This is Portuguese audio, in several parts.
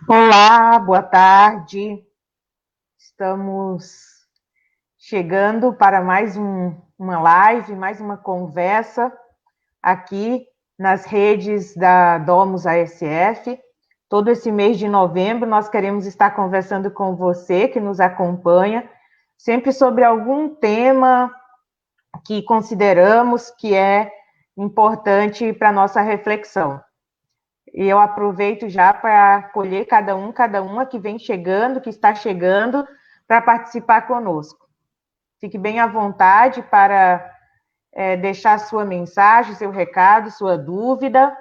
Olá, boa tarde. Estamos chegando para uma live, mais uma conversa aqui nas redes da Domus ASF. Todo esse mês de novembro nós queremos estar conversando com você que nos acompanha, sempre sobre algum tema que consideramos que é importante para a nossa reflexão. E eu aproveito já para acolher cada uma que vem chegando, que está chegando, para participar conosco. Fique bem à vontade para deixar sua mensagem, seu recado, sua dúvida.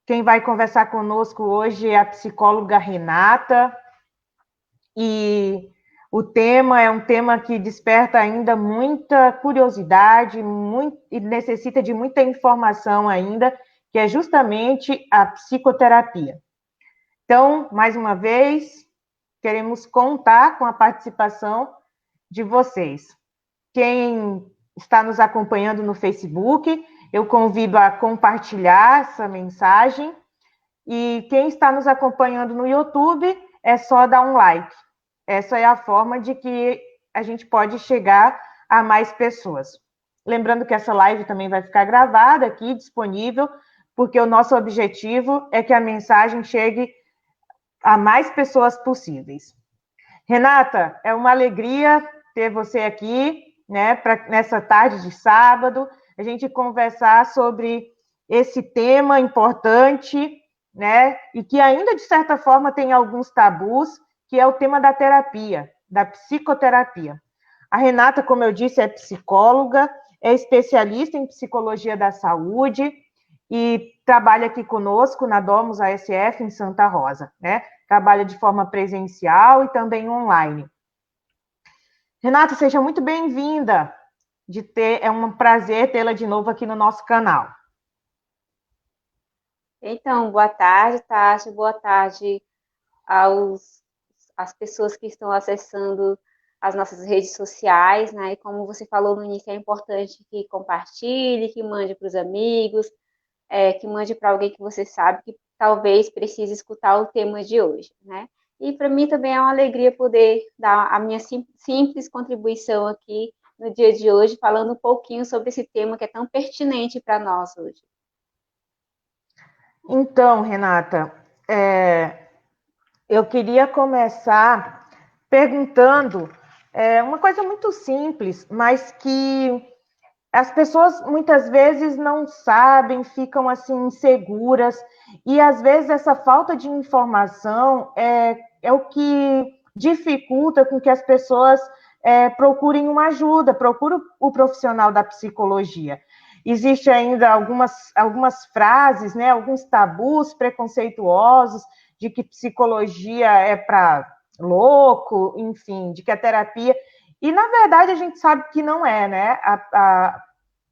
Quem vai conversar conosco hoje é a psicóloga Renata, e o tema é um tema que desperta ainda muita curiosidade e necessita de muita informação ainda, que é justamente a psicoterapia. Então, mais uma vez, queremos contar com a participação de vocês. Quem está nos acompanhando no Facebook, eu convido a compartilhar essa mensagem. E quem está nos acompanhando no YouTube, é só dar um like. Essa é a forma de que a gente pode chegar a mais pessoas. Lembrando que essa live também vai ficar gravada aqui, disponível, porque o nosso objetivo é que a mensagem chegue a mais pessoas possíveis. Renata, é uma alegria ter você aqui, né, nessa tarde de sábado, a gente conversar sobre esse tema importante, né, e que ainda, de certa forma, tem alguns tabus, que é o tema da terapia, da psicoterapia. A Renata, como eu disse, é psicóloga, é especialista em psicologia da saúde e trabalha aqui conosco na Domus ASF em Santa Rosa, né? Trabalha de forma presencial e também online. Renata, seja muito bem-vinda. É um prazer tê-la de novo aqui no nosso canal. Então, boa tarde, Tati. Boa tarde às pessoas que estão acessando as nossas redes sociais, né? E como você falou no início, é importante que compartilhe, que mande para os amigos, que mande para alguém que você sabe que talvez precise escutar o tema de hoje, né? E para mim também é uma alegria poder dar a minha simples contribuição aqui no dia de hoje, falando um pouquinho sobre esse tema que é tão pertinente para nós hoje. Então, Renata, eu queria começar perguntando uma coisa muito simples, mas que as pessoas muitas vezes não sabem, ficam assim inseguras, e às vezes essa falta de informação é o que dificulta com que as pessoas procurem uma ajuda, procurem o profissional da psicologia. Existe ainda algumas frases, né, alguns tabus preconceituosos de que psicologia é para louco, enfim, de que a terapia. E, na verdade, a gente sabe que não é, né?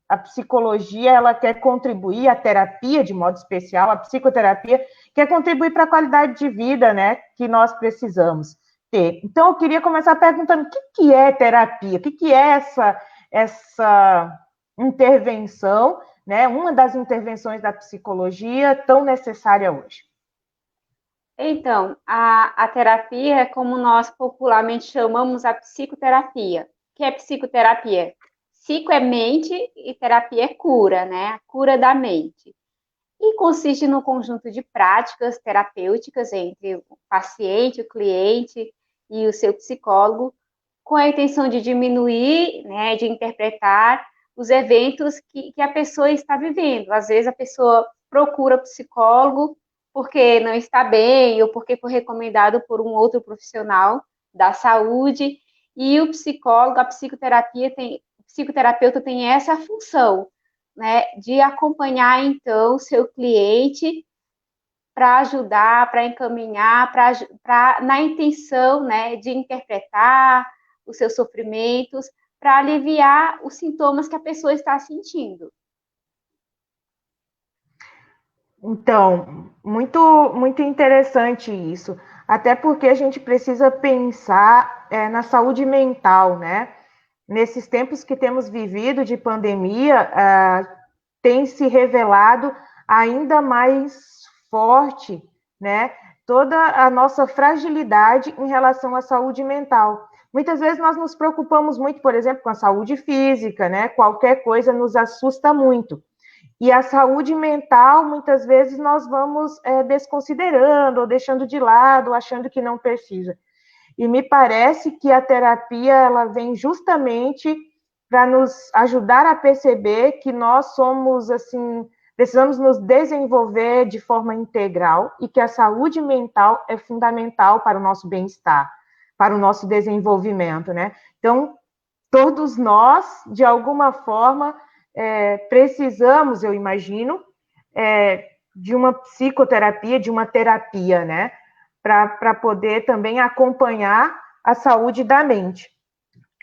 A psicologia, ela quer contribuir, a terapia, de modo especial, a psicoterapia, quer contribuir para a qualidade de vida, né? Que nós precisamos ter. Então, eu queria começar perguntando o que é terapia? O que é essa intervenção, né? Uma das intervenções da psicologia tão necessária hoje. Então, a terapia é como nós popularmente chamamos a psicoterapia. O que é psicoterapia? Psico é mente e terapia é cura, né? A cura da mente. E consiste no conjunto de práticas terapêuticas entre o paciente, o cliente e o seu psicólogo, com a intenção de diminuir, né, de interpretar os eventos que a pessoa está vivendo. Às vezes a pessoa procura psicólogo porque não está bem ou porque foi recomendado por um outro profissional da saúde, e o psicólogo, a psicoterapia tem, o psicoterapeuta tem essa função, né, de acompanhar então o seu cliente para ajudar, para encaminhar, na intenção, né, de interpretar os seus sofrimentos, para aliviar os sintomas que a pessoa está sentindo. Então, muito interessante isso. Até porque a gente precisa pensar na saúde mental, né? Nesses tempos que temos vivido de pandemia, tem se revelado ainda mais forte, né? toda a nossa fragilidade em relação à saúde mental. Muitas vezes nós nos preocupamos muito, por exemplo, com a saúde física, né? Qualquer coisa nos assusta muito. E a saúde mental, muitas vezes, nós vamos desconsiderando ou deixando de lado, achando que não precisa. E me parece que a terapia ela vem justamente para nos ajudar a perceber que nós somos, assim, precisamos nos desenvolver de forma integral e que a saúde mental é fundamental para o nosso bem-estar, para o nosso desenvolvimento, né? Então, todos nós, de alguma forma, precisamos, eu imagino, de uma psicoterapia, de uma terapia, né? Para poder também acompanhar a saúde da mente.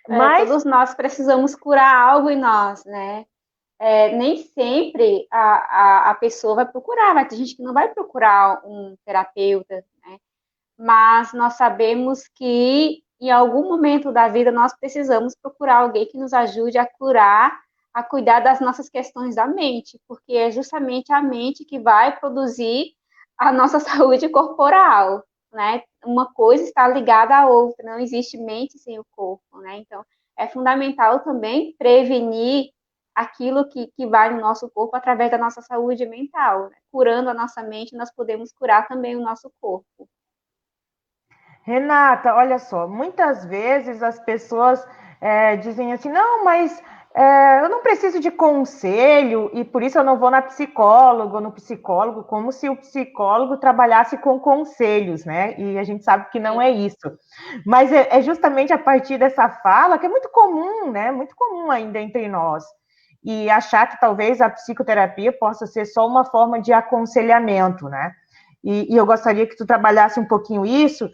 Mas Todos nós precisamos curar algo em nós, né? Nem sempre a pessoa vai procurar, vai ter gente que não vai procurar um terapeuta, né? Mas nós sabemos que em algum momento da vida nós precisamos procurar alguém que nos ajude a curar, a cuidar das nossas questões da mente, porque é justamente a mente que vai produzir a nossa saúde corporal, né? Uma coisa está ligada à outra, não existe mente sem o corpo, né? Então, é fundamental também prevenir aquilo que vai no nosso corpo através da nossa saúde mental, né? Curando a nossa mente, nós podemos curar também o nosso corpo. Renata, olha só, muitas vezes as pessoas dizem assim, não, mas eu não preciso de conselho e por isso eu não vou na psicóloga ou no psicólogo, como se o psicólogo trabalhasse com conselhos, né? E a gente sabe que não é isso. Mas é justamente a partir dessa fala que é muito comum, né? Muito comum ainda entre nós. E achar que talvez a psicoterapia possa ser só uma forma de aconselhamento, né? E eu gostaria que tu trabalhasse um pouquinho isso,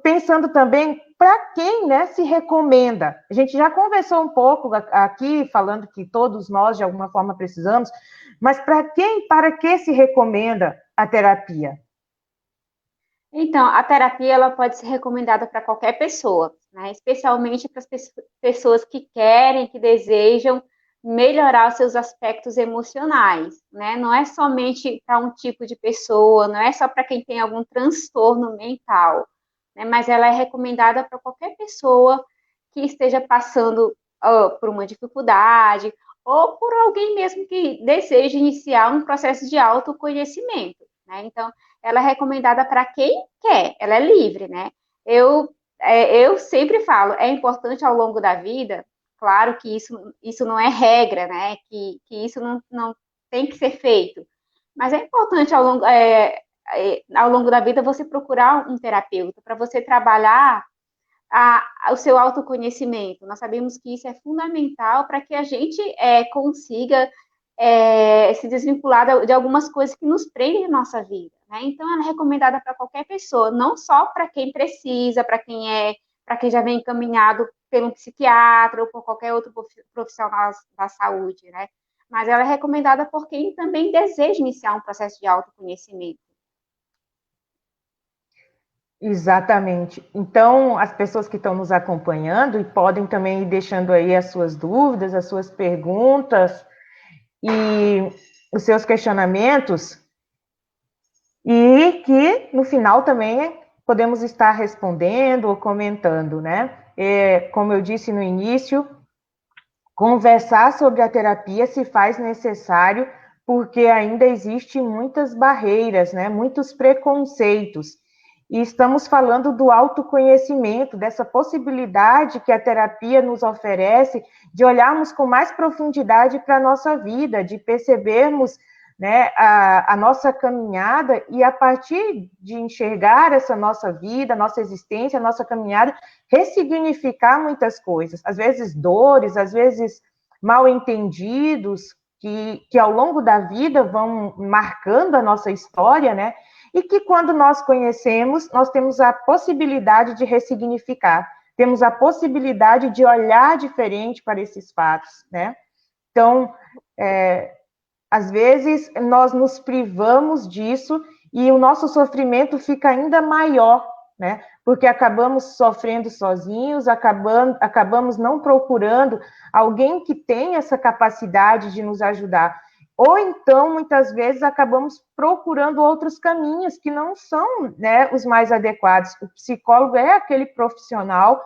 pensando também para quem, né, se recomenda. A gente já conversou um pouco aqui, falando que todos nós, de alguma forma, precisamos, mas para que se recomenda a terapia? Então, a terapia ela pode ser recomendada para qualquer pessoa, né? Especialmente para as pessoas que querem, que desejam melhorar os seus aspectos emocionais, né? Não é somente para um tipo de pessoa, não é só para quem tem algum transtorno mental, né? Mas ela é recomendada para qualquer pessoa que esteja passando por uma dificuldade ou por alguém mesmo que deseja iniciar um processo de autoconhecimento, né? Então, ela é recomendada para quem quer, ela é livre, né? Eu sempre falo, é importante ao longo da vida, claro que isso não é regra, né? Que isso não tem que ser feito, mas é importante ao longo da vida você procurar um terapeuta para você trabalhar o seu autoconhecimento. Nós sabemos que isso é fundamental para que a gente consiga se desvincular de algumas coisas que nos prendem na nossa vida. Né? Então, ela é recomendada para qualquer pessoa, não só para quem precisa, para quem já vem encaminhado por um psiquiatra ou por qualquer outro profissional da saúde, né? Mas ela é recomendada por quem também deseja iniciar um processo de autoconhecimento. Exatamente. Então, as pessoas que estão nos acompanhando e podem também ir deixando aí as suas dúvidas, as suas perguntas e os seus questionamentos, e que no final também podemos estar respondendo ou comentando, né? Como eu disse no início, conversar sobre a terapia se faz necessário porque ainda existem muitas barreiras, né? Muitos preconceitos. E estamos falando do autoconhecimento, dessa possibilidade que a terapia nos oferece de olharmos com mais profundidade para a nossa vida, de percebermos, né, a nossa caminhada e a partir de enxergar essa nossa vida, nossa existência, a nossa caminhada, ressignificar muitas coisas, às vezes dores, às vezes mal entendidos, que ao longo da vida vão marcando a nossa história, né? E que quando nós conhecemos, nós temos a possibilidade de ressignificar, temos a possibilidade de olhar diferente para esses fatos, né? Então, às vezes, nós nos privamos disso e o nosso sofrimento fica ainda maior, né? Porque acabamos sofrendo sozinhos, acabamos não procurando alguém que tenha essa capacidade de nos ajudar. Ou então, muitas vezes, acabamos procurando outros caminhos que não são, né, os mais adequados. O psicólogo é aquele profissional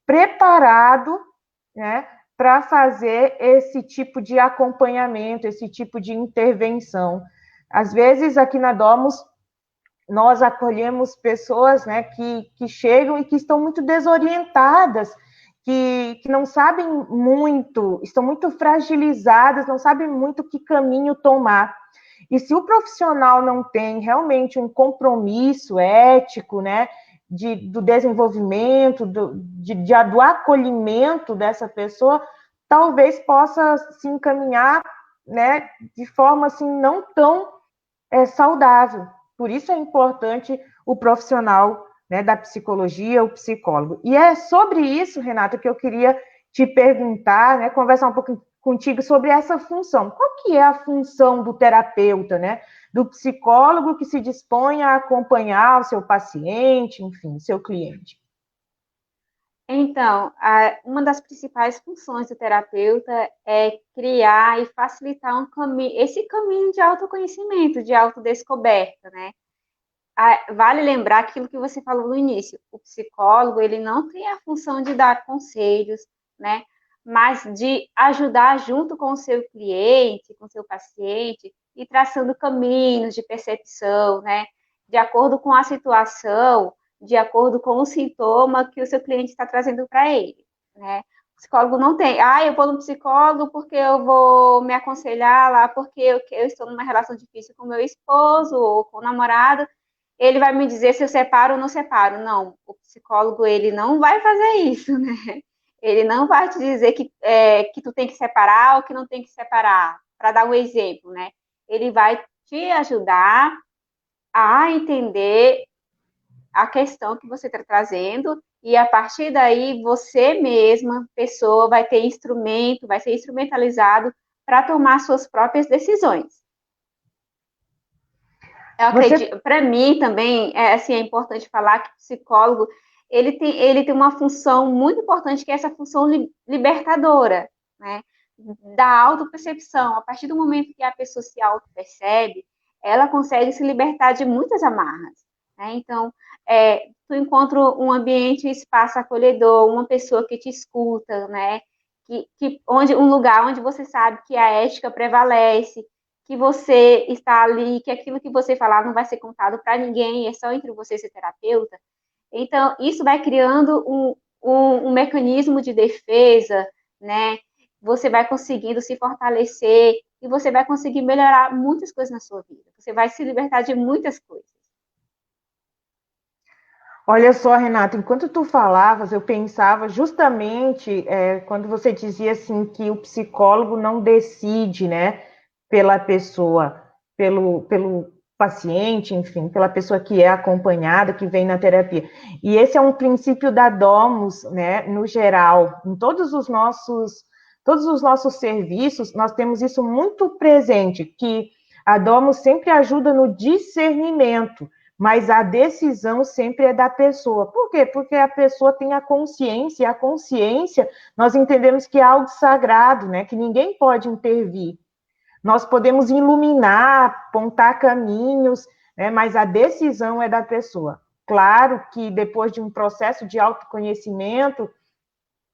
preparado, né, para fazer esse tipo de acompanhamento, esse tipo de intervenção. Às vezes, aqui na Domus, nós acolhemos pessoas, né, que chegam e que estão muito desorientadas, que não sabem muito, estão muito fragilizadas, não sabem muito que caminho tomar. E se o profissional não tem realmente um compromisso ético, né, do desenvolvimento, do acolhimento dessa pessoa, talvez possa se encaminhar, né, de forma assim não tão saudável. Por isso é importante o profissional, né, da psicologia, o psicólogo. E é sobre isso, Renata, que eu queria te perguntar, né, conversar um pouco contigo sobre essa função. Qual que é a função do terapeuta, né, do psicólogo que se dispõe a acompanhar o seu paciente, enfim, seu cliente? Então, uma das principais funções do terapeuta é criar e facilitar esse caminho de autoconhecimento, de autodescoberta, né? Vale lembrar aquilo que você falou no início. O psicólogo, ele não tem a função de dar conselhos, né? Mas de ajudar junto com o seu cliente, com o seu paciente, e traçando caminhos de percepção, né? De acordo com a situação, de acordo com o sintoma que o seu cliente está trazendo para ele, né? O psicólogo não tem, eu vou no psicólogo porque eu vou me aconselhar lá, porque eu estou numa relação difícil com meu esposo ou com o namorado, ele vai me dizer se eu separo ou não separo. Não, o psicólogo, ele não vai fazer isso, né? Ele não vai te dizer que tu tem que separar ou que não tem que separar, para dar um exemplo, né? Ele vai te ajudar a entender a questão que você está trazendo e a partir daí você mesma, pessoa, vai ter instrumento, vai ser instrumentalizado para tomar suas próprias decisões. Eu Você acredito, para mim também, é importante falar que o psicólogo, ele tem uma função muito importante, que é essa função libertadora, né? Da autopercepção. A partir do momento que a pessoa se autopercebe, ela consegue se libertar de muitas amarras, né? Então, tu encontra um ambiente, um espaço acolhedor, uma pessoa que te escuta, né? Um lugar onde você sabe que a ética prevalece, que você está ali, que aquilo que você falar não vai ser contado para ninguém, é só entre você e seu terapeuta. Então, isso vai criando um mecanismo de defesa, né? Você vai conseguindo se fortalecer e você vai conseguir melhorar muitas coisas na sua vida. Você vai se libertar de muitas coisas. Olha só, Renata, enquanto tu falavas, eu pensava justamente quando você dizia assim que o psicólogo não decide, né, pela pessoa, pelo paciente, enfim, pela pessoa que é acompanhada, que vem na terapia. E esse é um princípio da Domus, né, no geral, em todos os nossos serviços, nós temos isso muito presente, que a Domus sempre ajuda no discernimento, mas a decisão sempre é da pessoa. Por quê? Porque a pessoa tem a consciência, e a consciência, nós entendemos que é algo sagrado, né? Que ninguém pode intervir. Nós podemos iluminar, apontar caminhos, né? Mas a decisão é da pessoa. Claro que depois de um processo de autoconhecimento,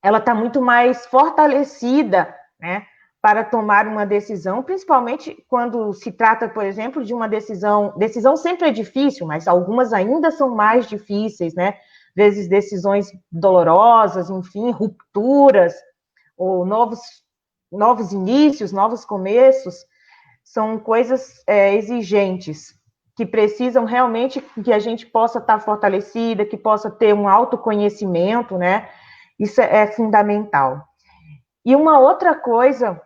ela está muito mais fortalecida, né? Para tomar uma decisão, principalmente quando se trata, por exemplo, de uma decisão. Decisão sempre é difícil, mas algumas ainda são mais difíceis, né? Às vezes decisões dolorosas, enfim, rupturas, ou novos inícios, novos começos, são coisas exigentes, que precisam realmente que a gente possa estar fortalecida, que possa ter um autoconhecimento, né? Isso é fundamental. E uma outra coisa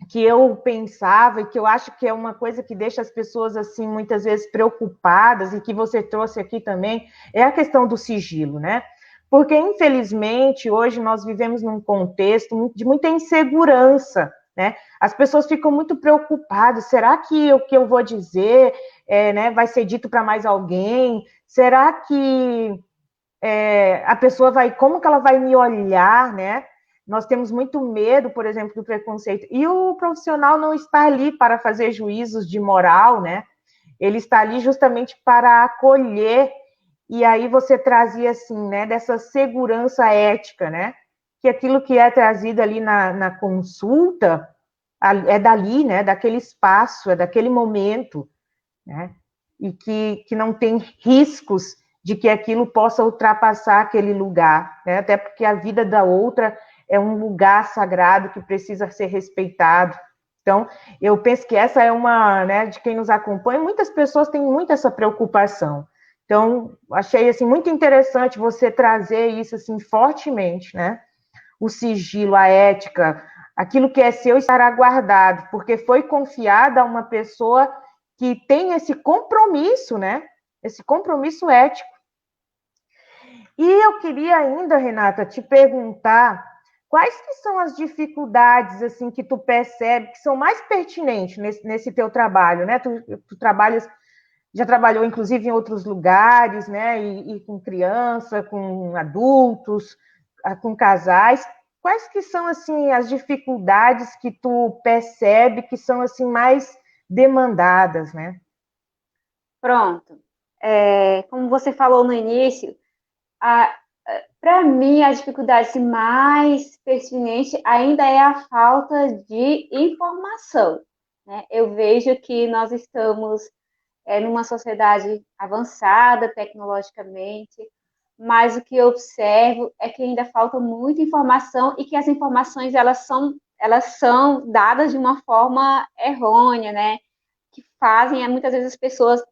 que eu pensava e que eu acho que é uma coisa que deixa as pessoas assim muitas vezes preocupadas e que você trouxe aqui também é a questão do sigilo, né? Porque infelizmente hoje nós vivemos num contexto de muita insegurança, né? As pessoas ficam muito preocupadas. Será que o que eu vou dizer, né, vai ser dito para mais alguém? Será que a pessoa vai, como que ela vai me olhar, né? Nós temos muito medo, por exemplo, do preconceito. E o profissional não está ali para fazer juízos de moral, né? Ele está ali justamente para acolher. E aí você trazia, assim, né, dessa segurança ética, né? Que aquilo que é trazido ali na consulta é dali, né? Daquele espaço, é daquele momento, né? E que não tem riscos de que aquilo possa ultrapassar aquele lugar, né? Até porque a vida da outra é um lugar sagrado que precisa ser respeitado. Então, eu penso que essa é uma, né, de quem nos acompanha, muitas pessoas têm muito essa preocupação. Então, achei assim muito interessante você trazer isso assim fortemente, né? O sigilo, a ética, aquilo que é seu estará guardado, porque foi confiada a uma pessoa que tem esse compromisso, né? Esse compromisso ético. E eu queria ainda, Renata, te perguntar quais que são as dificuldades assim que tu percebe que são mais pertinentes nesse teu trabalho, né? Tu trabalhas, já trabalhou inclusive em outros lugares, né? E com criança, com adultos, com casais. Quais que são assim as dificuldades que tu percebe que são assim mais demandadas, né? Pronto. Como você falou no início, para mim a dificuldade mais pertinente ainda é a falta de informação, né? Eu vejo que nós estamos numa sociedade avançada tecnologicamente, mas o que eu observo é que ainda falta muita informação e que as informações elas são dadas de uma forma errônea, né? Que fazem muitas vezes as pessoas,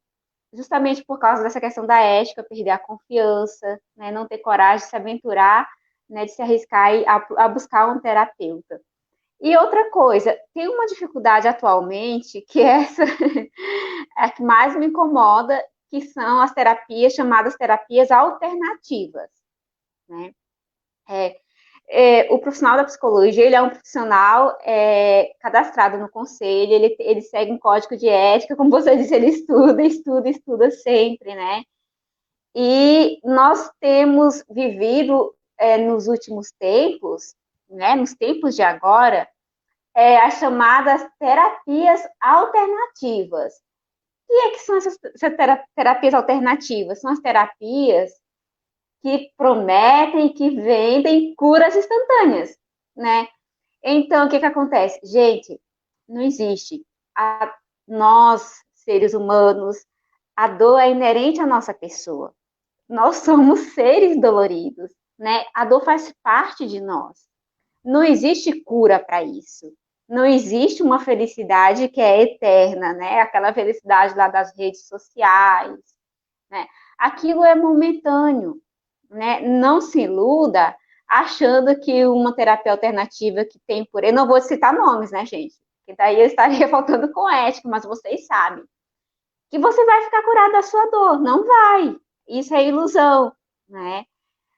justamente por causa dessa questão da ética, perder a confiança, né? Não ter coragem de se aventurar, né? De se arriscar a buscar um terapeuta. E outra coisa, tem uma dificuldade atualmente, que é essa é a que mais me incomoda, que são as terapias chamadas terapias alternativas, né? É, o profissional da psicologia, ele é um profissional cadastrado no conselho, ele segue um código de ética, como você disse, ele estuda, estuda, estuda sempre, né? E nós temos vivido nos últimos tempos, né, nos tempos de agora, as chamadas terapias alternativas. E é que são essas terapias alternativas? São as terapias que prometem, que vendem curas instantâneas, né? Então, o que acontece? Gente, não existe. Nós, seres humanos, a dor é inerente à nossa pessoa. Nós somos seres doloridos, né? A dor faz parte de nós. Não existe cura para isso. Não existe uma felicidade que é eterna, né? Aquela felicidade lá das redes sociais, né? Aquilo é momentâneo, né? Não se iluda achando que uma terapia alternativa que tem por... Eu não vou citar nomes, né, gente? Que daí eu estaria faltando com ética, mas vocês sabem. Que você vai ficar curado da sua dor. Não vai. Isso é ilusão, né?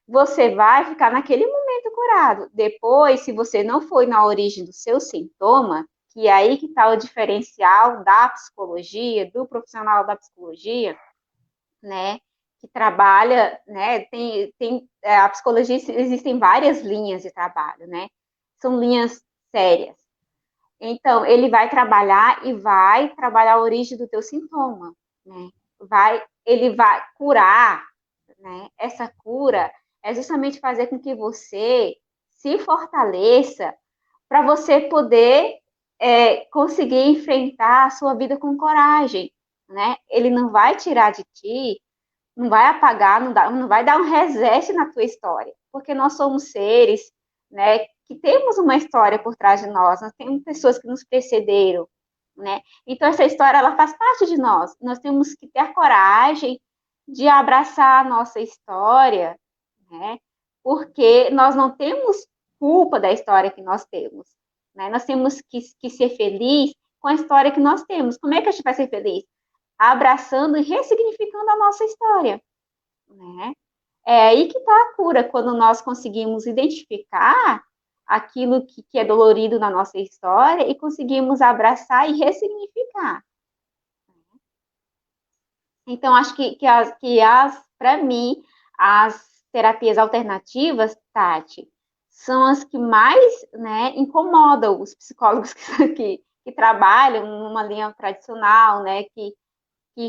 Você vai ficar naquele momento curado. Depois, se você não foi na origem do seu sintoma, que é aí que está o diferencial da psicologia, do profissional da psicologia, né, que trabalha, né, a psicologia, existem várias linhas de trabalho, né, são linhas sérias. Então, ele vai trabalhar e vai trabalhar a origem do teu sintoma, né, ele vai curar, né, essa cura é justamente fazer com que você se fortaleça para você poder conseguir enfrentar a sua vida com coragem, né? Ele não vai tirar de ti, não vai apagar, não vai dar um reset na tua história, porque nós somos seres, né, que temos uma história por trás de nós temos pessoas que nos precederam, né? Então essa história ela faz parte de nós. Nós temos que ter a coragem de abraçar a nossa história, né? Porque nós não temos culpa da história que nós temos, né? Nós temos que ser felizes com a história que nós temos. Como é que a gente vai ser feliz? Abraçando e ressignificando a nossa história, né? É aí que está a cura, quando nós conseguimos identificar aquilo que é dolorido na nossa história e conseguimos abraçar e ressignificar. Então, acho que para mim, as terapias alternativas, Tati, são as que mais, né, incomodam os psicólogos que trabalham numa linha tradicional, né, que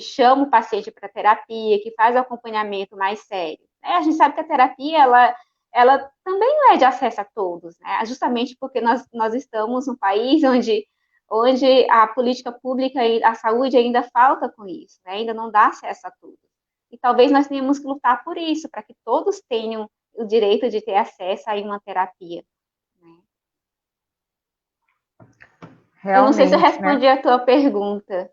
chama o paciente para terapia, que faz o acompanhamento mais sério. A gente sabe que a terapia, ela também não é de acesso a todos, né? Justamente porque nós estamos num país onde a política pública e a saúde ainda falta com isso, né? Ainda não dá acesso a todos. E talvez nós tenhamos que lutar por isso, para que todos tenham o direito de ter acesso a uma terapia. Né? Eu não sei se eu Realmente, né? respondi a tua pergunta.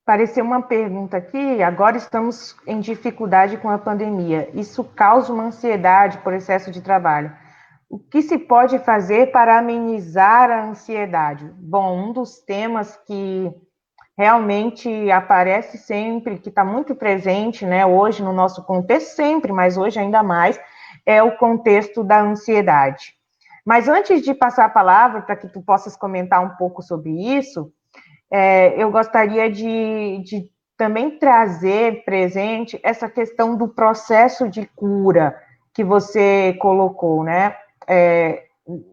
Apareceu uma pergunta aqui. Agora estamos em dificuldade com a pandemia. Isso causa uma ansiedade por excesso de trabalho. O que se pode fazer para amenizar a ansiedade? Bom, um dos temas que realmente aparece sempre, que está muito presente, né, hoje no nosso contexto, sempre, mas hoje ainda mais, é o contexto da ansiedade. Mas antes de passar a palavra para que tu possas comentar um pouco sobre isso, eu gostaria de também trazer presente essa questão do processo de cura que você colocou, né?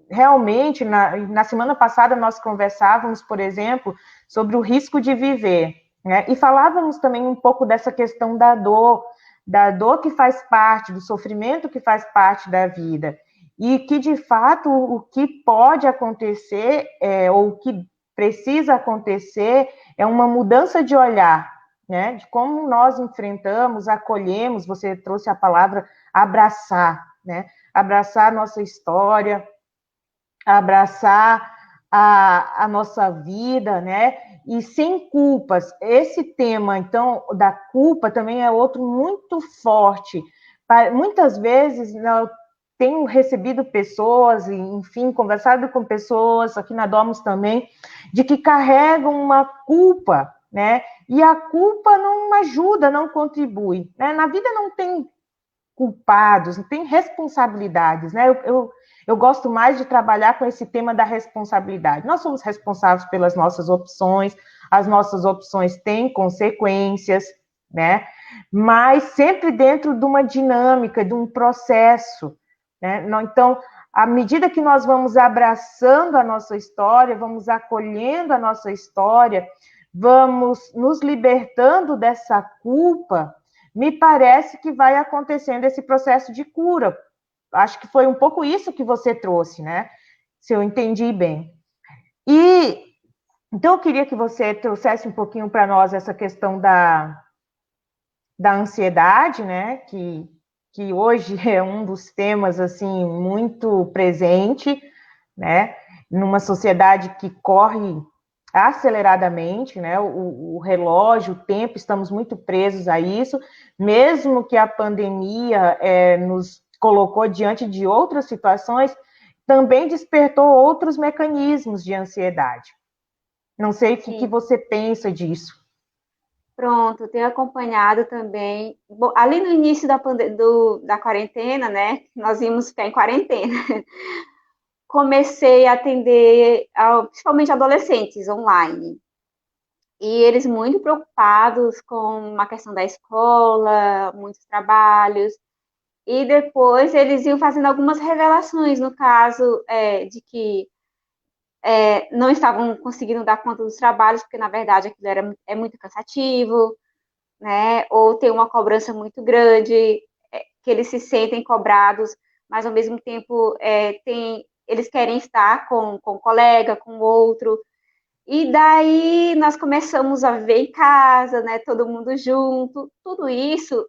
Realmente, na semana passada, nós conversávamos, por exemplo, sobre o risco de viver, né? E falávamos também um pouco dessa questão da dor que faz parte, do sofrimento que faz parte da vida. E que, de fato, o que pode acontecer, ou o que precisa acontecer, é uma mudança de olhar, né? De como nós enfrentamos, acolhemos, você trouxe a palavra abraçar, né? Abraçar a nossa história, abraçar a nossa vida, né? E sem culpas. Esse tema, então, da culpa também é outro muito forte. Muitas vezes, eu tenho recebido pessoas, enfim, conversado com pessoas, aqui na Domus também, de que carregam uma culpa, né? E a culpa não ajuda, não contribui, né? Na vida não tem culpados, não tem responsabilidades, né? Eu gosto mais de trabalhar com esse tema da responsabilidade. Nós somos responsáveis pelas nossas opções, as nossas opções têm consequências, né? Mas sempre dentro de uma dinâmica, de um processo, né? Então, à medida que nós vamos abraçando a nossa história, vamos acolhendo a nossa história, vamos nos libertando dessa culpa, me parece que vai acontecendo esse processo de cura. Acho que foi um pouco isso que você trouxe, né? Se eu entendi bem. E então eu queria que você trouxesse um pouquinho para nós essa questão da ansiedade, né? Que hoje é um dos temas assim muito presente, né? Numa sociedade que corre aceleradamente, né? O relógio, o tempo, estamos muito presos a isso, mesmo que a pandemia nos colocou diante de outras situações, também despertou outros mecanismos de ansiedade. Não sei o que Sim. você pensa disso. Pronto, tenho acompanhado também. Bom, ali no início da quarentena, né? Nós íamos ficar em quarentena. Comecei a atender, principalmente adolescentes online. E eles muito preocupados com a questão da escola, muitos trabalhos. E depois eles iam fazendo algumas revelações, no caso de que não estavam conseguindo dar conta dos trabalhos, porque na verdade aquilo é muito cansativo, né? Ou tem uma cobrança muito grande, que eles se sentem cobrados, mas ao mesmo tempo eles querem estar com o colega, com o outro. E daí nós começamos a ver em casa, né? Todo mundo junto. Tudo isso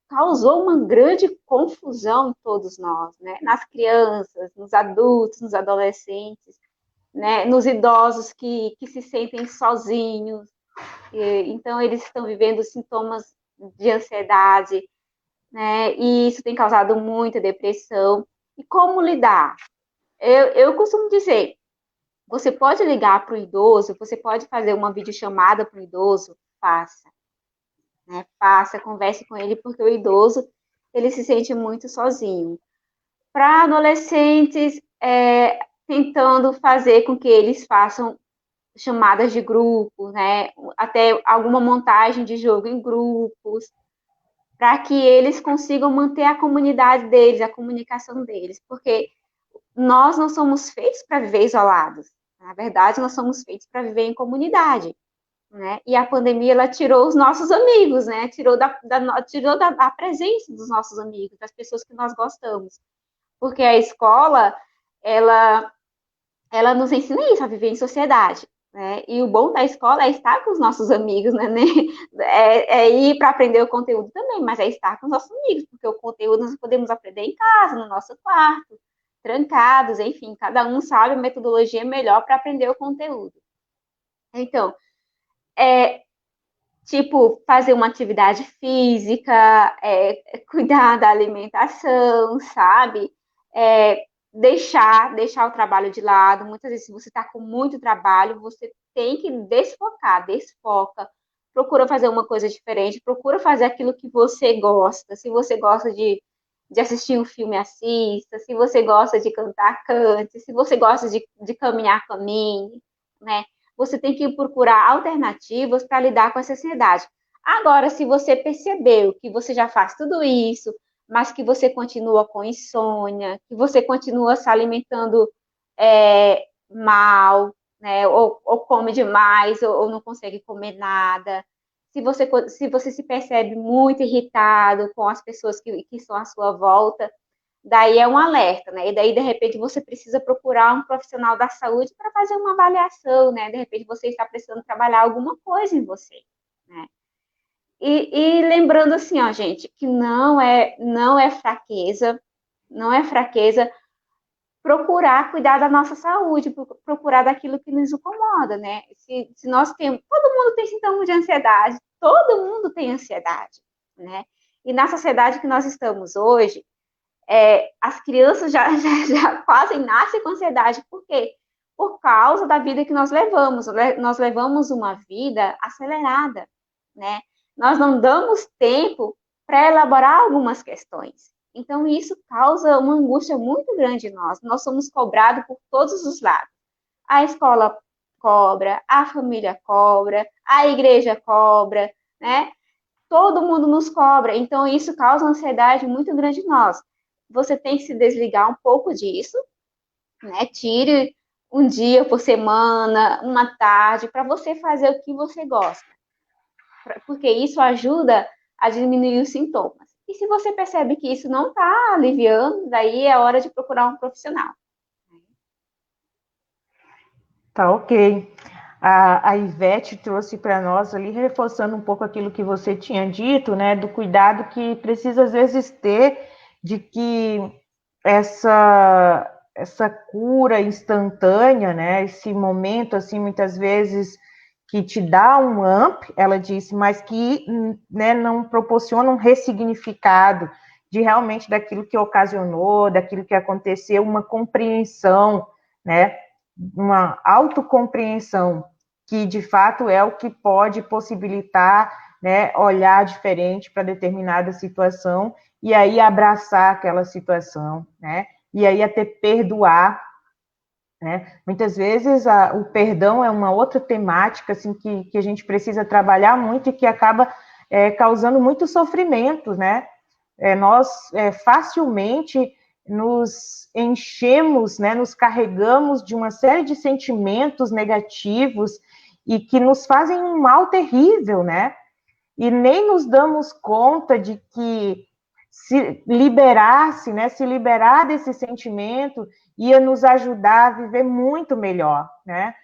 causou uma grande confusão em todos nós, né? Nas crianças, nos adultos, nos adolescentes, né? Nos idosos que se sentem sozinhos. Então, eles estão vivendo sintomas de ansiedade, né? E isso tem causado muita depressão. E como lidar? Eu costumo dizer, você pode ligar para o idoso, você pode fazer uma videochamada para o idoso, faça. Né? Faça, converse com ele, porque o idoso, ele se sente muito sozinho. Para adolescentes, tentando fazer com que eles façam chamadas de grupo, né? Até alguma montagem de jogo em grupos, para que eles consigam manter a comunidade deles, a comunicação deles, porque nós não somos feitos para viver isolados. Na verdade, nós somos feitos para viver em comunidade, né? E a pandemia, ela tirou os nossos amigos, né? Tirou da presença dos nossos amigos, das pessoas que nós gostamos. Porque a escola, ela, ela nos ensina isso, a viver em sociedade. Né? E o bom da escola é estar com os nossos amigos, né? É ir para aprender o conteúdo também, mas é estar com os nossos amigos, porque o conteúdo nós podemos aprender em casa, no nosso quarto, trancados, enfim, cada um sabe a metodologia melhor para aprender o conteúdo. Então, é, tipo, fazer uma atividade física, cuidar da alimentação, sabe? É, deixar o trabalho de lado. Muitas vezes, se você está com muito trabalho, você tem que desfocar, desfoca. Procura fazer uma coisa diferente, procura fazer aquilo que você gosta. Se você gosta de assistir um filme, assista. Se você gosta de cantar, cante. Se você gosta de caminhar, caminhe, né? Você tem que procurar alternativas para lidar com essa ansiedade. Agora, se você percebeu que você já faz tudo isso, mas que você continua com insônia, que você continua se alimentando mal, né, ou come demais, ou não consegue comer nada, se você se percebe muito irritado com as pessoas que estão à sua volta, daí é um alerta, né? E daí, de repente, você precisa procurar um profissional da saúde para fazer uma avaliação, né? De repente, você está precisando trabalhar alguma coisa em você, né? E lembrando assim, ó, gente, que não é fraqueza, não é fraqueza procurar cuidar da nossa saúde, procurar daquilo que nos incomoda, né? Se nós temos, todo mundo tem sintomas de ansiedade, todo mundo tem ansiedade, né? E na sociedade que nós estamos hoje, as crianças já quase nascem com ansiedade. Por quê? Por causa da vida que nós levamos. Nós levamos uma vida acelerada, né? Nós não damos tempo para elaborar algumas questões. Então, isso causa uma angústia muito grande em nós. Nós somos cobrados por todos os lados. A escola cobra, a família cobra, a igreja cobra, né? Todo mundo nos cobra. Então, isso causa uma ansiedade muito grande em nós. Você tem que se desligar um pouco disso, né? Tire um dia por semana, uma tarde, para você fazer o que você gosta, porque isso ajuda a diminuir os sintomas. E se você percebe que isso não está aliviando, daí é hora de procurar um profissional. Tá, ok. A Ivete trouxe para nós ali, reforçando um pouco aquilo que você tinha dito, né, do cuidado que precisa às vezes ter de que essa cura instantânea, né, esse momento assim muitas vezes que te dá um up, ela disse, mas que, né, não proporciona um ressignificado de realmente daquilo que ocasionou, daquilo que aconteceu, uma compreensão, né, uma autocompreensão que de fato é o que pode possibilitar, né, olhar diferente para determinada situação e aí abraçar aquela situação, né, e aí até perdoar, né. Muitas vezes o perdão é uma outra temática assim que a gente precisa trabalhar muito e que acaba causando muito sofrimento, né. Nós facilmente nos enchemos, né, nos carregamos de uma série de sentimentos negativos e que nos fazem um mal terrível, né? E nem nos damos conta de que se liberasse, né, se liberar desse sentimento ia nos ajudar a viver muito melhor, né?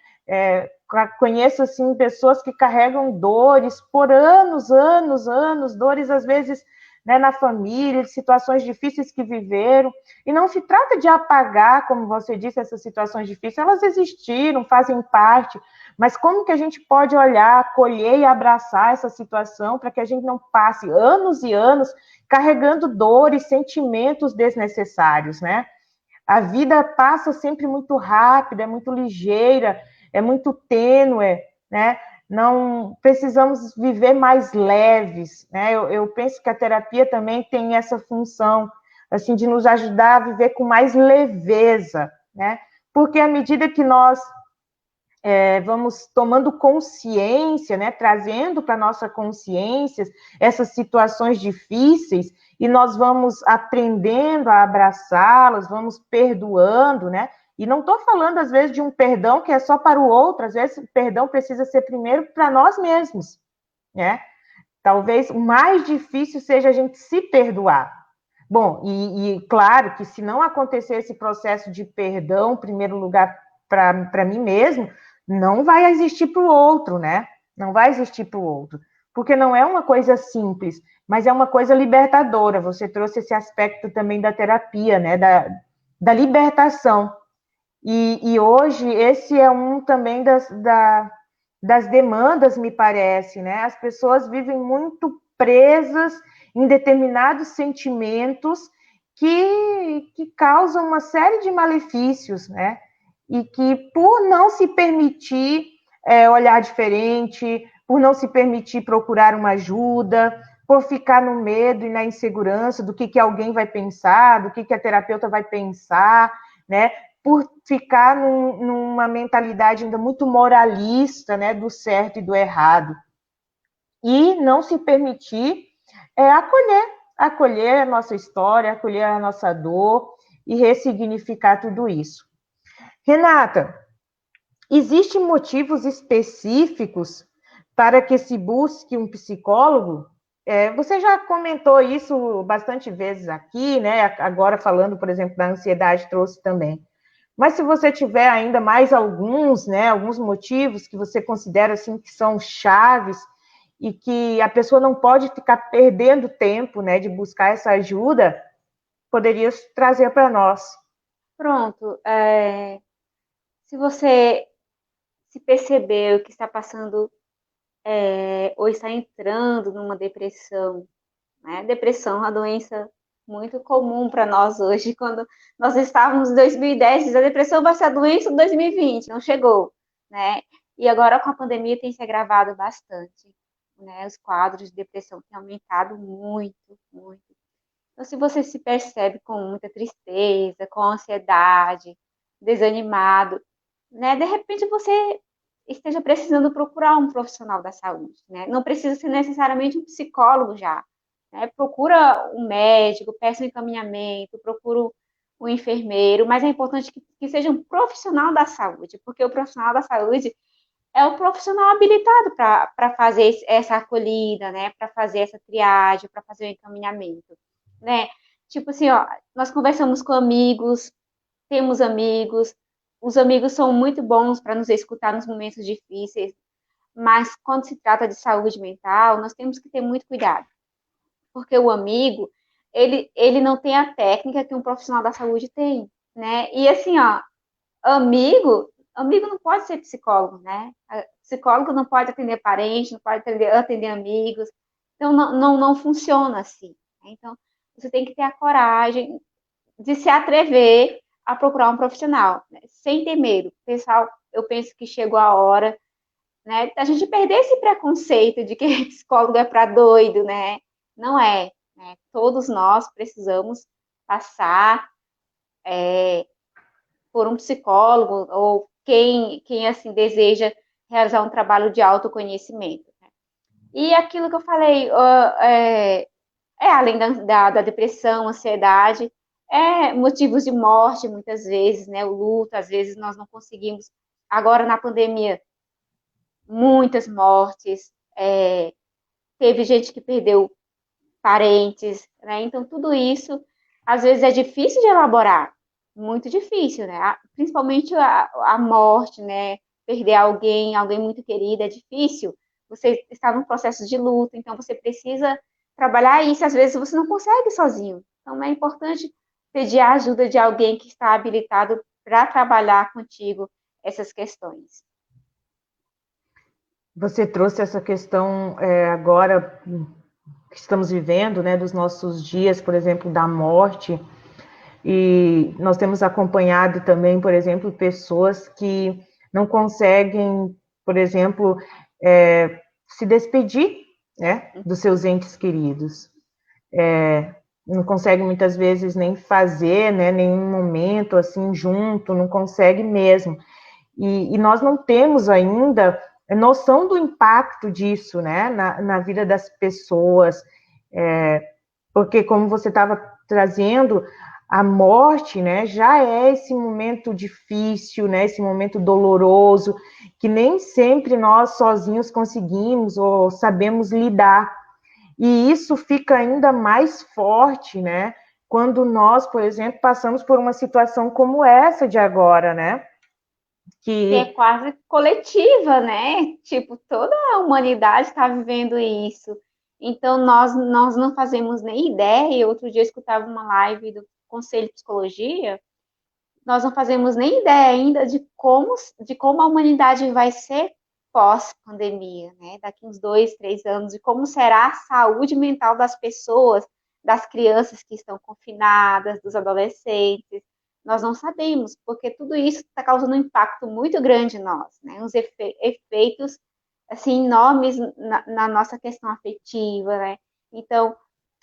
Conheço assim pessoas que carregam dores por anos, anos, anos, dores às vezes, né, na família, de situações difíceis que viveram, e não se trata de apagar, como você disse, essas situações difíceis, elas existiram, fazem parte, mas como que a gente pode olhar, acolher e abraçar essa situação para que a gente não passe anos e anos carregando dores, sentimentos desnecessários, né? A vida passa sempre muito rápida, é muito ligeira, é muito tênue, né? Não precisamos viver mais leves, né? Eu penso que a terapia também tem essa função, assim, de nos ajudar a viver com mais leveza, né? Porque à medida que nós vamos tomando consciência, né, trazendo para a nossa consciência essas situações difíceis, e nós vamos aprendendo a abraçá-las, vamos perdoando, né? E não estou falando, às vezes, de um perdão que é só para o outro, às vezes o perdão precisa ser primeiro para nós mesmos, né? Talvez o mais difícil seja a gente se perdoar. Bom, e claro que se não acontecer esse processo de perdão, em primeiro lugar, para mim mesmo, não vai existir para o outro, né? Não vai existir para o outro. Porque não é uma coisa simples, mas é uma coisa libertadora. Você trouxe esse aspecto também da terapia, né? Da libertação. E hoje esse é um também das demandas, me parece, né? As pessoas vivem muito presas em determinados sentimentos que causam uma série de malefícios, né? E que, por não se permitir olhar diferente, por não se permitir procurar uma ajuda, por ficar no medo e na insegurança do que alguém vai pensar, do que a terapeuta vai pensar, né? Por ficar numa mentalidade ainda muito moralista, né, do certo e do errado. E não se permitir acolher a nossa história, acolher a nossa dor e ressignificar tudo isso. Renata, existem motivos específicos para que se busque um psicólogo? Você já comentou isso bastante vezes aqui, né? Agora falando, por exemplo, da ansiedade, trouxe também. Mas se você tiver ainda mais alguns, né, alguns motivos que você considera assim que são chaves e que a pessoa não pode ficar perdendo tempo, né, de buscar essa ajuda, poderia trazer para nós. Pronto. Se você se percebeu que está passando ou está entrando numa depressão, né? Depressão é uma doença muito comum para nós hoje. Quando nós estávamos em 2010, a depressão vai ser a doença de 2020, não chegou, né? E agora com a pandemia tem se agravado bastante, né? Os quadros de depressão têm aumentado muito, muito. Então, se você se percebe com muita tristeza, com ansiedade, desanimado, né? De repente você esteja precisando procurar um profissional da saúde, né? Não precisa ser necessariamente um psicólogo já, né? Procura um médico, peça um encaminhamento, procura um enfermeiro, mas é importante que seja um profissional da saúde, porque o profissional da saúde é o profissional habilitado para fazer essa acolhida, né? Para fazer essa triagem, para fazer o encaminhamento, né? Tipo assim, ó, nós conversamos com amigos, temos amigos, os amigos são muito bons para nos escutar nos momentos difíceis, mas quando se trata de saúde mental, nós temos que ter muito cuidado, porque o amigo, ele não tem a técnica que um profissional da saúde tem, né? E assim, ó, amigo não pode ser psicólogo, né? Psicólogo não pode atender parente, não pode atender amigos, então não funciona assim, né? Então, você tem que ter a coragem de se atrever a procurar um profissional, né? Sem ter medo. Pessoal, eu penso que chegou a hora, né, a gente perder esse preconceito de que psicólogo é para doido, né? Não é, né? Todos nós precisamos passar por um psicólogo ou quem assim deseja realizar um trabalho de autoconhecimento, né? E aquilo que eu falei, além da depressão, ansiedade, motivos de morte muitas vezes, né? O luto, às vezes nós não conseguimos. Agora na pandemia, muitas mortes, teve gente que perdeu parentes, né? Então tudo isso às vezes é difícil de elaborar, muito difícil, né? Principalmente a morte, né? Perder alguém muito querido é difícil. Você está num processo de luto, então você precisa trabalhar isso. Às vezes você não consegue sozinho. Então é importante pedir a ajuda de alguém que está habilitado para trabalhar contigo essas questões. Você trouxe essa questão agora que estamos vivendo, né, dos nossos dias, por exemplo, da morte. E nós temos acompanhado também, por exemplo, pessoas que não conseguem, por exemplo, se despedir, né, dos seus entes queridos. Não consegue muitas vezes nem fazer, né, nenhum momento assim junto, não consegue mesmo. e nós não temos ainda noção do impacto disso, né, na vida das pessoas, porque como você estava trazendo, a morte, né, já é esse momento difícil, né, esse momento doloroso, que nem sempre nós sozinhos conseguimos ou sabemos lidar. E isso fica ainda mais forte, né, quando nós, por exemplo, passamos por uma situação como essa de agora, né? Que é Que quase coletiva, né? Tipo, toda a humanidade está vivendo isso. Então, nós não fazemos nem ideia. Outro dia eu escutava uma live do Conselho de Psicologia, nós não fazemos nem ideia ainda de como a humanidade vai ser pós-pandemia, né? Daqui uns 2, 3 anos, de como será a saúde mental das pessoas, das crianças que estão confinadas, dos adolescentes. Nós não sabemos, porque tudo isso está causando um impacto muito grande em nós, né? Uns efeitos assim enormes na nossa questão afetiva, né? Então,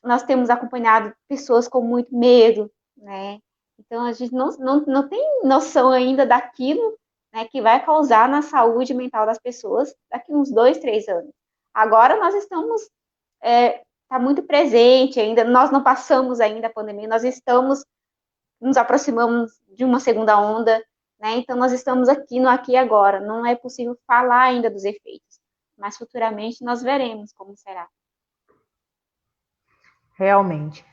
nós temos acompanhado pessoas com muito medo, né? Então, a gente não tem noção ainda daquilo, né, que vai causar na saúde mental das pessoas daqui uns 2, 3 anos. Agora nós estamos, tá muito presente ainda, nós não passamos ainda a pandemia, nós estamos, nos aproximamos de uma segunda onda, né? Então, nós estamos aqui no aqui e agora, não é possível falar ainda dos efeitos, mas futuramente nós veremos como será. realmente.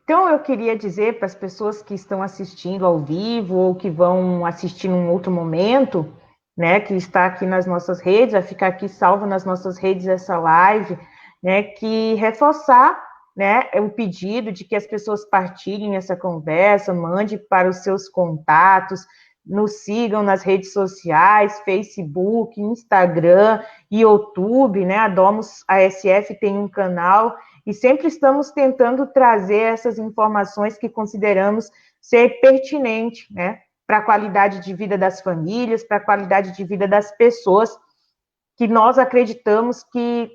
Então, eu queria dizer para as pessoas que estão assistindo ao vivo ou que vão assistir num outro momento, né, que está aqui nas nossas redes, vai ficar aqui salvo nas nossas redes essa live, né, que reforçar, né, o pedido de que as pessoas partilhem essa conversa, mande para os seus contatos, nos sigam nas redes sociais, Facebook, Instagram, YouTube, né, a Domus ASF tem um canal, e sempre estamos tentando trazer essas informações que consideramos ser pertinentes, né, para a qualidade de vida das famílias, para a qualidade de vida das pessoas, que nós acreditamos que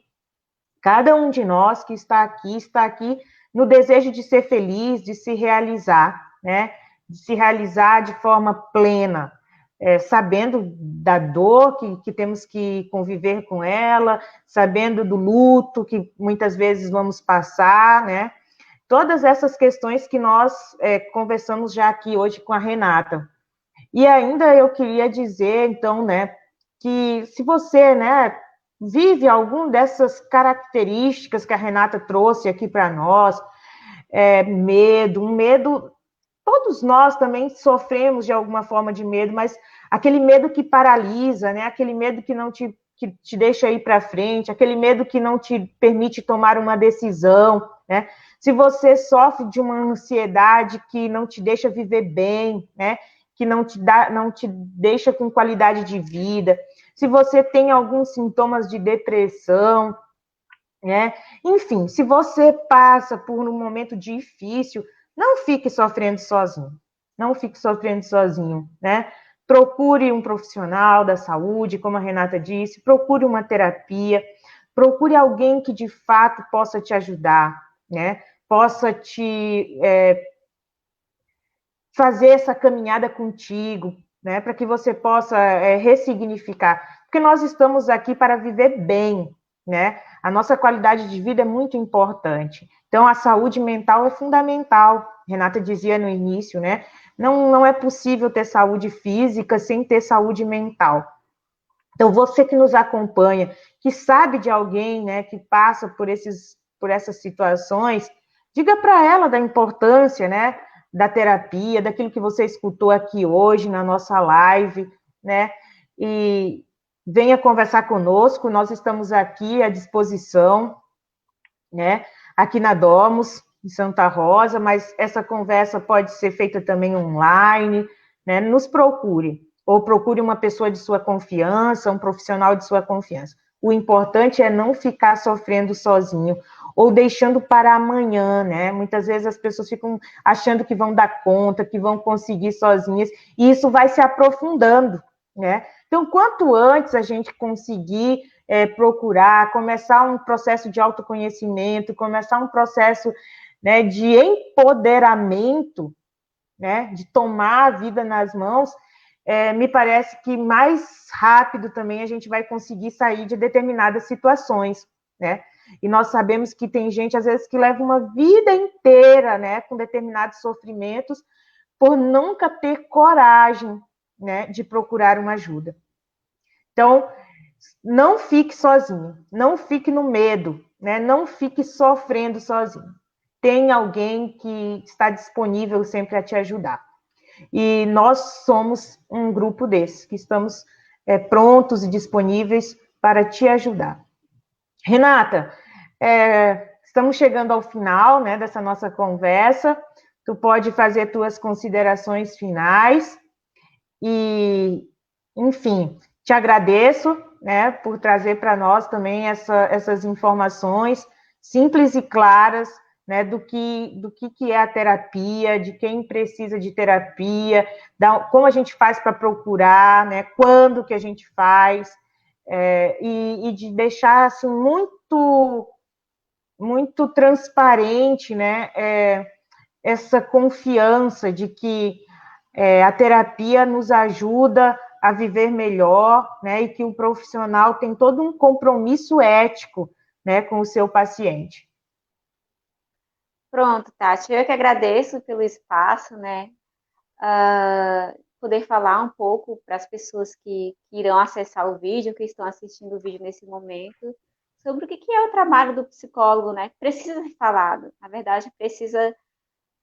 cada um de nós que está aqui no desejo de ser feliz, de se realizar, né, de se realizar de forma plena, sabendo da dor que temos que conviver com ela, sabendo do luto que muitas vezes vamos passar, né? Todas essas questões que nós conversamos já aqui hoje com a Renata. E ainda eu queria dizer, então, né, que se você, né, vive alguma dessas características que a Renata trouxe aqui para nós, medo, um medo, todos nós também sofremos de alguma forma de medo, mas aquele medo que paralisa, né, aquele medo que te deixa ir para frente, aquele medo que não te permite tomar uma decisão, né? Se você sofre de uma ansiedade que não te deixa viver bem, né? Que não te deixa com qualidade de vida, se você tem alguns sintomas de depressão, né? Enfim, se você passa por um momento difícil, não fique sofrendo sozinho. Não fique sofrendo sozinho, né? Procure um profissional da saúde, como a Renata disse, procure uma terapia, procure alguém que de fato possa te ajudar, né? Possa te fazer essa caminhada contigo, né? Para que você possa ressignificar. Porque nós estamos aqui para viver bem, né? A nossa qualidade de vida é muito importante. Então, a saúde mental é fundamental. Renata dizia no início, né? Não é possível ter saúde física sem ter saúde mental. Então, você que nos acompanha, que sabe de alguém, né, que passa por essas situações, diga para ela da importância, né, da terapia, daquilo que você escutou aqui hoje na nossa live, né, e venha conversar conosco, nós estamos aqui à disposição, né, aqui na Domus, em Santa Rosa, mas essa conversa pode ser feita também online, né, nos procure, ou procure uma pessoa de sua confiança, um profissional de sua confiança. O importante é não ficar sofrendo sozinho, ou deixando para amanhã, né? Muitas vezes as pessoas ficam achando que vão dar conta, que vão conseguir sozinhas, e isso vai se aprofundando, né? Então, quanto antes a gente conseguir procurar, começar um processo de autoconhecimento, começar um processo, né, de empoderamento, né, de tomar a vida nas mãos, me parece que mais rápido também a gente vai conseguir sair de determinadas situações, né? E nós sabemos que tem gente, às vezes, que leva uma vida inteira, né, com determinados sofrimentos, por nunca ter coragem, né, de procurar uma ajuda. Então, não fique sozinho, não fique no medo, né? Não fique sofrendo sozinho. Tem alguém que está disponível sempre a te ajudar. E nós somos um grupo desses, que estamos prontos e disponíveis para te ajudar. Renata, estamos chegando ao final, né, dessa nossa conversa. Tu pode fazer tuas considerações finais e, enfim, te agradeço, né, por trazer para nós também essas informações simples e claras, né, do que é a terapia, de quem precisa de terapia, como a gente faz para procurar, né, quando que a gente faz, e de deixar assim, muito transparente, né, essa confiança de que a terapia nos ajuda a viver melhor, né, e que o profissional tem todo um compromisso ético, né, com o seu paciente. Pronto, Tati, eu que agradeço pelo espaço, né? Poder falar um pouco para as pessoas que irão acessar o vídeo, que estão assistindo o vídeo nesse momento, sobre o que é o trabalho do psicólogo, né? Precisa ser falado. Na verdade, precisa.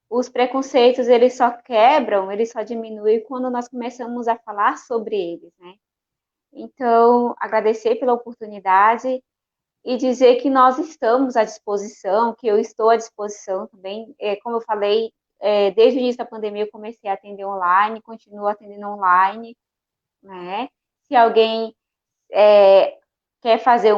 Os preconceitos, eles só quebram, eles só diminuem quando nós começamos a falar sobre eles, né? Então, agradecer pela oportunidade e dizer que nós estamos à disposição, que eu estou à disposição também. Como eu falei, desde o início da pandemia eu comecei a atender online, continuo atendendo online, né? Se alguém quer fazer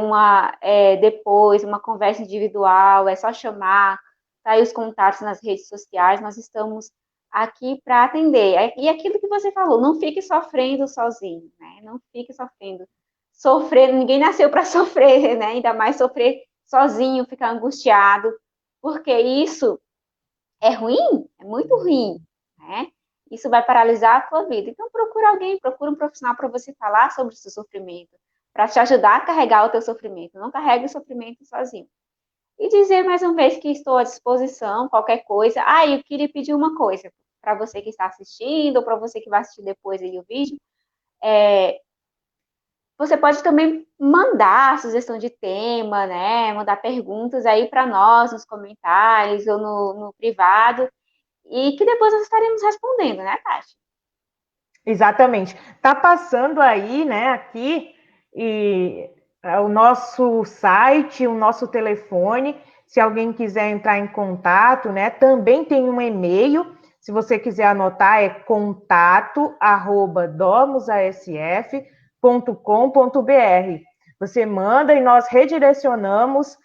depois uma conversa individual, é só chamar, tá aí os contatos nas redes sociais, nós estamos aqui para atender. E aquilo que você falou, não fique sofrendo sozinho, né? Não fique sofrendo. Sofrer, ninguém nasceu para sofrer, né? Ainda mais sofrer sozinho, ficar angustiado, porque isso é ruim, é muito ruim, né? Isso vai paralisar a tua vida. Então procura alguém, procura um profissional para você falar sobre o seu sofrimento, para te ajudar a carregar o teu sofrimento. Não carregue o sofrimento sozinho. E dizer mais uma vez que estou à disposição, qualquer coisa. Eu queria pedir uma coisa para você que está assistindo, ou para você que vai assistir depois aí o vídeo. Você pode também mandar sugestão de tema, né? Mandar perguntas aí para nós nos comentários ou no privado, e que depois nós estaremos respondendo, né, Tati? Exatamente. Tá passando aí, né, aqui, e o nosso site, o nosso telefone, se alguém quiser entrar em contato, né, também tem um e-mail, se você quiser anotar, é contato@domusasf.com.br. Você manda e nós redirecionamos,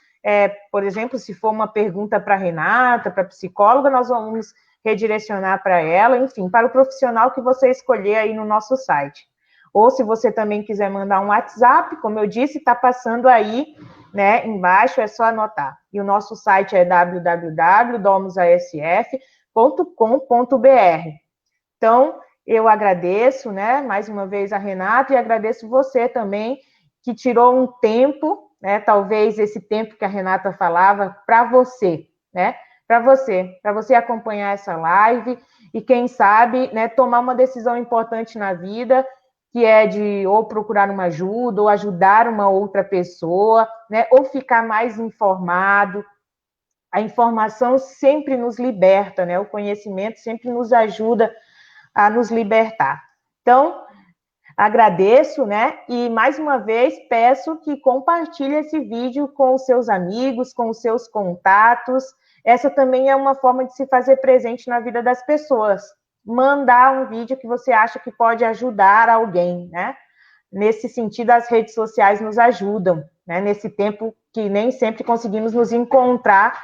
por exemplo, se for uma pergunta para a Renata, para a psicóloga, nós vamos redirecionar para ela, enfim, para o profissional que você escolher aí no nosso site. Ou se você também quiser mandar um WhatsApp, como eu disse, está passando aí, né, embaixo, é só anotar. E o nosso site é www.domusasf.com.br. Então, eu agradeço, né, mais uma vez a Renata, e agradeço você também, que tirou um tempo, né, talvez esse tempo que a Renata falava, para você, né, para você acompanhar essa live e, quem sabe, né, tomar uma decisão importante na vida, que é de ou procurar uma ajuda, ou ajudar uma outra pessoa, né, ou ficar mais informado. A informação sempre nos liberta, né, o conhecimento sempre nos ajuda a nos libertar. Então, agradeço, né? E mais uma vez peço que compartilhe esse vídeo com os seus amigos, com os seus contatos. Essa também é uma forma de se fazer presente na vida das pessoas. Mandar um vídeo que você acha que pode ajudar alguém, né? Nesse sentido, as redes sociais nos ajudam, né? Nesse tempo que nem sempre conseguimos nos encontrar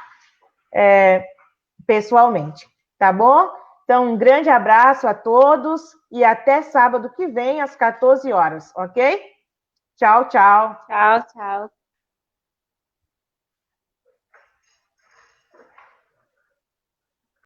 pessoalmente, tá bom? Então, um grande abraço a todos e até sábado que vem, às 14 horas, ok? Tchau, tchau. Tchau, tchau.